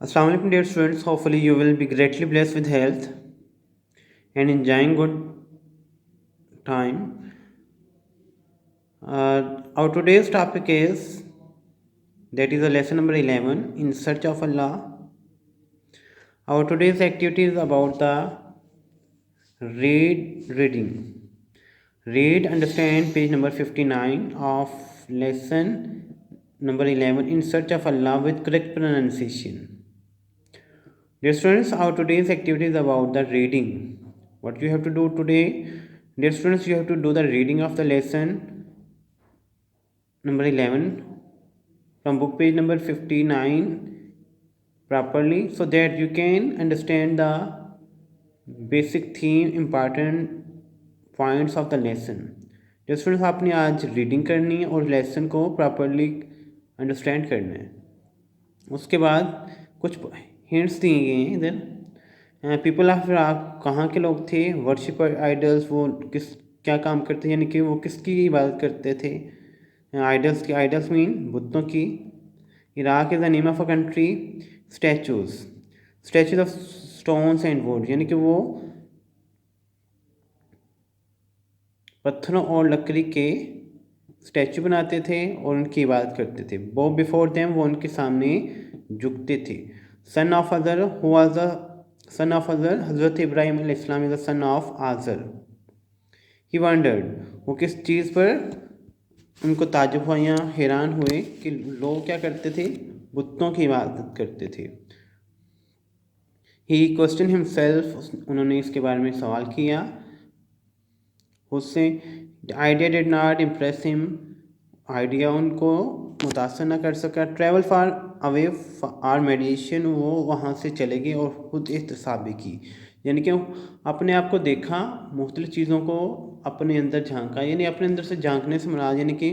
Assalamu alaikum dear students, hopefully you will be greatly blessed with health and enjoying good time. Our today's topic is that is a lesson number 11 in search of Allah. Our today's activity is about the reading. Read, understand page number 59 of lesson number 11 in search of Allah with correct pronunciation. Dear students, our today's activity is about the reading. What you have to do today, dear students, you have to do the reading of the lesson number 11 from book page number 59 properly so that you can understand the basic theme, important points of the lesson. Dear students, आपने आज reading करनी है और lesson को properly understand करना है. उसके बाद कुछ हिंट्स दिए गए हैं इधर. पीपल ऑफ इराक कहाँ के लोग थे? वर्शिपर आइडल्स, वो किस क्या काम करते, यानी कि वो किसकी इबादत करते थे? आइडल्स की, आइडल्स मीन बुतों की. Iraq is the name of a country. Statues of stones and would, यानी कि वो पत्थरों और लकड़ी के स्टैचू बनाते थे और उनकी इबादत करते थे. वो बिफोर देम, वो उनके सामने झुकते थे. Son of Azar, who was the son of Azar? हज़रत इब्राहिम अलैहिस्सलाम is the son of Azar. He wondered, वो किस चीज़ पर उनको ताजुब हुआ या हैरान हुए कि लोग क्या करते थे? बुतों की इबादत करते थे. ही क्वेश्चन हिमसेल्फ, उन्होंने इसके बारे में सवाल किया उससे. Idea did not impress him, idea उनको मुतासर न कर सका. Travel far away or meditation, वो वहाँ से चले गए और खुद एहतसाबी की, यानी कि अपने आप को देखा, मुख्तलिफ़ चीज़ों को अपने अंदर झांका. यानी अपने अंदर से झांकने से मुराद यानी कि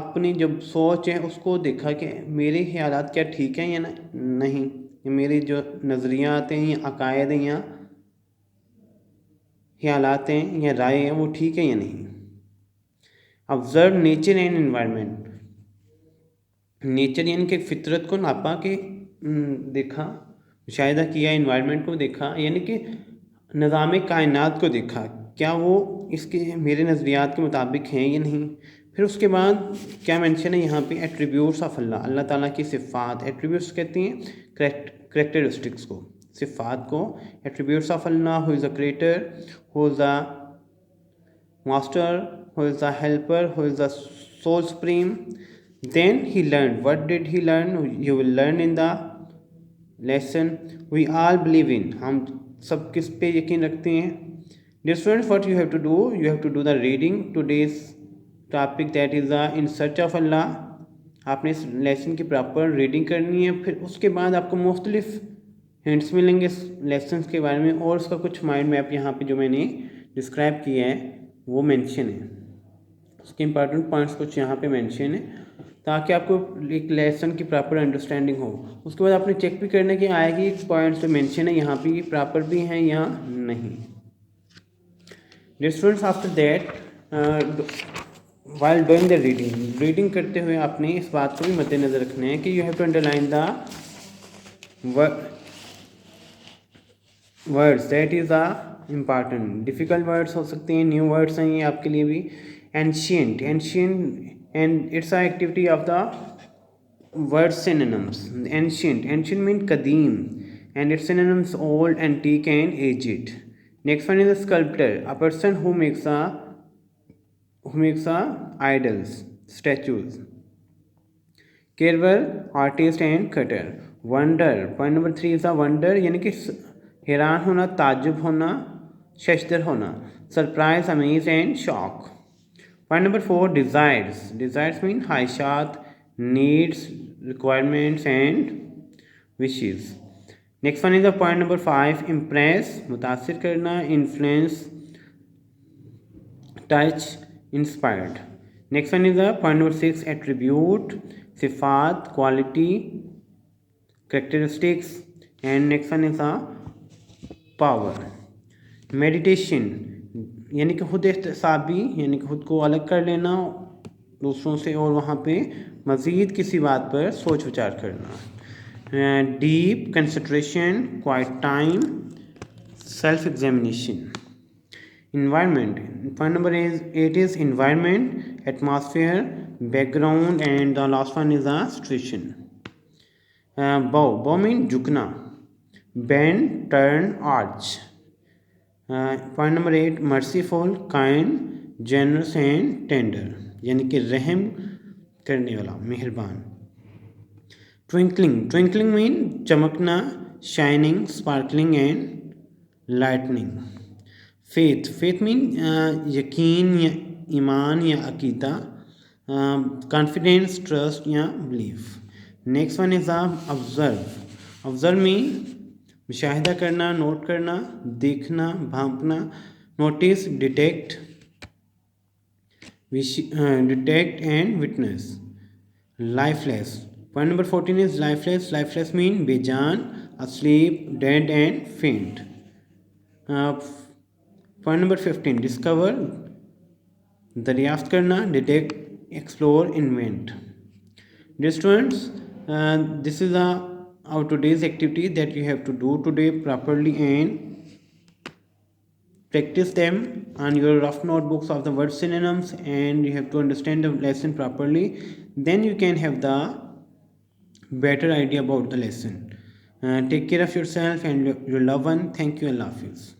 अपनी जब सोच है उसको देखा कि मेरे ख्यालात क्या ठीक हैं या नहीं, मेरे जो नज़रियात हैं या अकायद हैं या ख्यालात हैं या राय हैं वो ठीक है या नहीं. Observe nature and environment, nature यानी कि फितरत को नापा के देखा, मुशाहिदा किया. एनवायरनमेंट को देखा यानी कि निज़ाम कायनात को देखा, क्या वो इसके मेरे नज़रियात के मुताबिक हैं या नहीं. फिर उसके बाद क्या मेंशन है यहाँ पे? एट्रीब्यूट्स ऑफ अल्लाह, अल्लाह ताला की सिफ़ात. एट्रीब्यूट्स कहते हैं करेक्टरिस्टिक्स को, सिफ़ात को. Attributes of Allah, who is the creator, who is the master, who is the helper, who is the sole supreme. Then he learned. What did he learn? You will learn in the lesson. We all believe in. हम सब किस पे यकीन रखते हैं? Dear students, what you have to do? You have to do the reading. Today's topic that is the in search of Allah. आपने इस lesson की प्रॉपर रीडिंग करनी है. फिर उसके बाद आपको मुख्तलिफ हिंट्स मिलेंगे इस लेसन के बारे में, और उसका कुछ माइंड मैप यहाँ पे जो मैंने डिस्क्राइब किया है वो मेंशन है. उसके इंपॉर्टेंट पॉइंट्स कुछ यहाँ पे मेंशन है ताकि आपको एक लेसन की प्रॉपर अंडरस्टैंडिंग हो. उसके बाद आपने चेक भी करने की आएगी पॉइंट्स जो मेंशन है यहाँ पे प्रॉपर भी हैं या नहीं. Dear students, after that while doing the reading करते हुए आपने इस बात को भी मद्देनज़र रखना है कि you have to underline the words that is the important. Difficult words हो सकते हैं, न्यू वर्ड्स हैं ये आपके लिए भी. Ancient and it's an activity of the word synonyms. Ancient mean kadeem and its synonyms old, antique and aged. Next one is a sculptor, a person who makes a idols, statues. Carver, artist and cutter. Wonder, point number 3 is a wonder, यानी कि हैरान होना, ताजुब होना, शशदर होना. Surprise, amaze and shock. Point number 4, desires. Desires mean ख्वाहिशात, needs, requirements and wishes. Next one is the point number 5, impress, मुतासिर करना, influence, touch, inspired. Next one is the point number 6, attribute, सिफात, quality, characteristics. And next one is the power. Meditation यानी कि खुद एहतसाबी, यानी कि खुद को अलग कर लेना दूसरों से और वहाँ पे मज़ीद किसी बात पर सोच विचार करना. Deep concentration, quiet time, self-examination. Environment. Point number is 8 is environment, atmosphere, background, and the last one is the situation. Bow means झुकना, bend, turn, arch. Point number 8 merciful, kind, generous and tender, यानी कि रहम करने वाला, मेहरबान. Twinkling mean चमकना, shining, sparkling and lightning. Faith mean यकीन या ईमान या अकीदा, confidence, trust या belief. Next one is observe mean मुशाहिदा करना, नोट करना, देखना, भांपना. Notice, detect and witness. Lifeless. Point number 14 is lifeless mean बेजान, asleep, dead and faint. Point number 15 discover, दरियाफ्त करना, detect, explore, invent. Dear students, this is our today's activity that you have to do today properly and practice them on your rough notebooks of the word synonyms, and you have to understand the lesson properly. Then you can have the better idea about the lesson. Take care of yourself and your loved one. Thank you. Allah Hafiz.